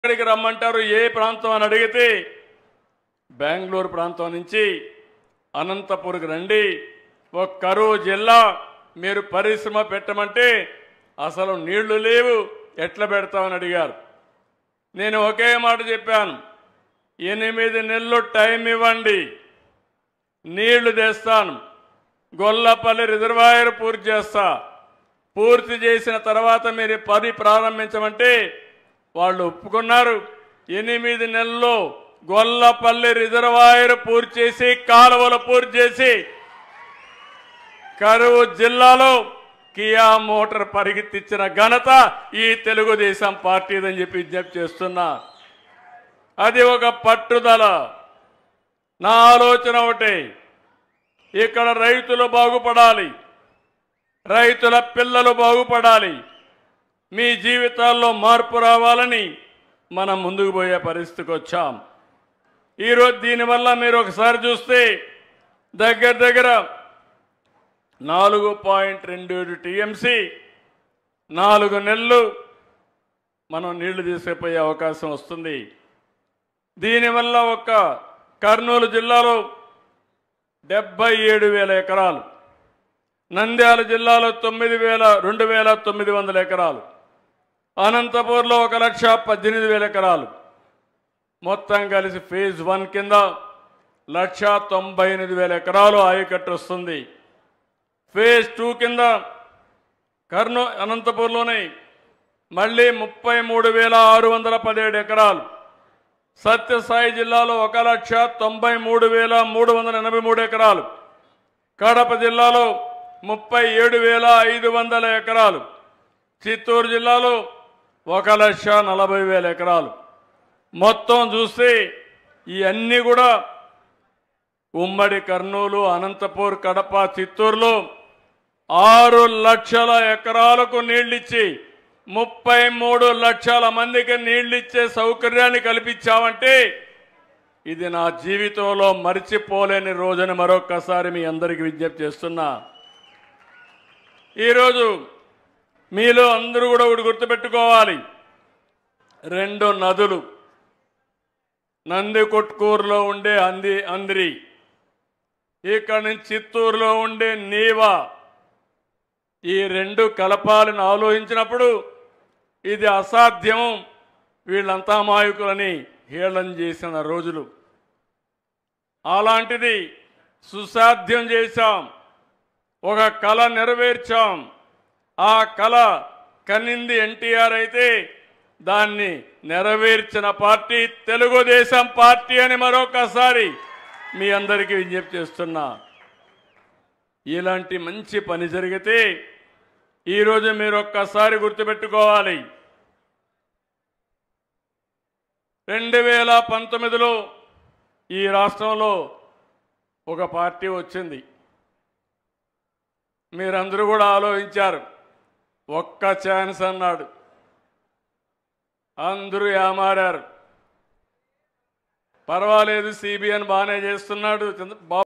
ఎక్కడికి రమ్మంటారు ఏ ప్రాంతం అని అడిగితే బెంగళూరు ప్రాంతం నుంచి అనంతపురికి రండి ఒక కరువు జిల్లా మీరు పరిశ్రమ పెట్టమంటే అసలు నీళ్లు లేవు ఎట్లా పెడతామని అడిగారు నేను ఒకే మాట చెప్పాను 8 నెలలు టైం ఇవ్వండి నీళ్లు తెస్తాను గొల్లపల్లి రిజర్వాయర్ పూర్తి చేస్తా పూర్తి చేసిన తర్వాత మీరు పని ప్రారంభించమంటే వాళ్ళు ఒప్పుకున్నారు 8 నెలల్లో గొల్లపల్లి రిజర్వాయర్ పూర్తి చేసి కాలువలు పూర్తి చేసి కరువు జిల్లాలో కియా మోటార్ పరిగెత్తించిన ఘనత ఈ తెలుగుదేశం పార్టీదని చెప్పి విజ్ఞప్తి చేస్తున్నా అది ఒక పట్టుదల నా ఆలోచన ఒకటే ఇక్కడ రైతులు బాగుపడాలి రైతుల పిల్లలు బాగుపడాలి మీ జీవితాల్లో మార్పు రావాలని మనం ముందుకు పోయే పరిస్థితికి వచ్చాం ఈరోజు దీనివల్ల మీరు ఒకసారి చూస్తే దగ్గర 4.27 టీఎంసీ 4 నెలలు మనం నీళ్లు తీసుకుపోయే అవకాశం వస్తుంది దీనివల్ల ఒక్క కర్నూలు జిల్లాలో 77,000 ఎకరాలు నంద్యాల జిల్లాలో 2,900 ఎకరాలు అనంతపూర్లో 1,18,000 ఎకరాలు మొత్తం కలిసి ఫేజ్ 1 కింద 1,98,000 ఎకరాలు ఆయకట్టు వస్తుంది ఫేజ్ 2 కింద అనంతపూర్లోనే మళ్ళీ 33,617 ఎకరాలు సత్యసాయి జిల్లాలో 1,93,383 ఎకరాలు కడప జిల్లాలో 37,500 ఎకరాలు చిత్తూరు జిల్లాలో 1,40,000 ఎకరాలు మొత్తం చూస్తే ఇవన్నీ కూడా ఉమ్మడి కర్నూలు అనంతపూర్ కడప చిత్తూరులో 6 లక్షల ఎకరాలకు నీళ్ళిచ్చి 33 లక్షల మందికి నీళ్ళిచ్చే సౌకర్యాన్ని కల్పించామంటే ఇది నా జీవితంలో మర్చిపోలేని రోజుని మరొక్కసారి మీ అందరికీ విజ్ఞప్తి చేస్తున్నా ఈరోజు మీలో అందరూ కూడా ఒకటి గుర్తుపెట్టుకోవాలి 2 నదులు నందికొట్కూరులో ఉండే అంద్రి ఇక్కడ నుంచి చిత్తూరులో ఉండే నీవా ఈ 2 కలపాలని ఆలోచించినప్పుడు ఇది అసాధ్యం వీళ్ళంతా అమాయకులని హేళన చేసిన రోజులు అలాంటిది సుసాధ్యం చేశాం ఒక కళ నెరవేర్చాం ఆ కళ కనింది ఎన్టీఆర్ అయితే దాన్ని నెరవేర్చిన పార్టీ తెలుగుదేశం పార్టీ అని మరొకసారి మీ అందరికీ విజ్ఞప్తి చేస్తున్నా ఇలాంటి మంచి పని జరిగితే ఈరోజు మీరు ఒక్కసారి గుర్తుపెట్టుకోవాలి 2019లో ఈ రాష్ట్రంలో ఒక పార్టీ వచ్చింది మీరందరూ కూడా ఆలోచించారు ఒక్క ఛాన్స్ అన్నాడు అందరూ ఏమారారు పర్వాలేదు సిబిఎన్ బాగానే చేస్తున్నాడు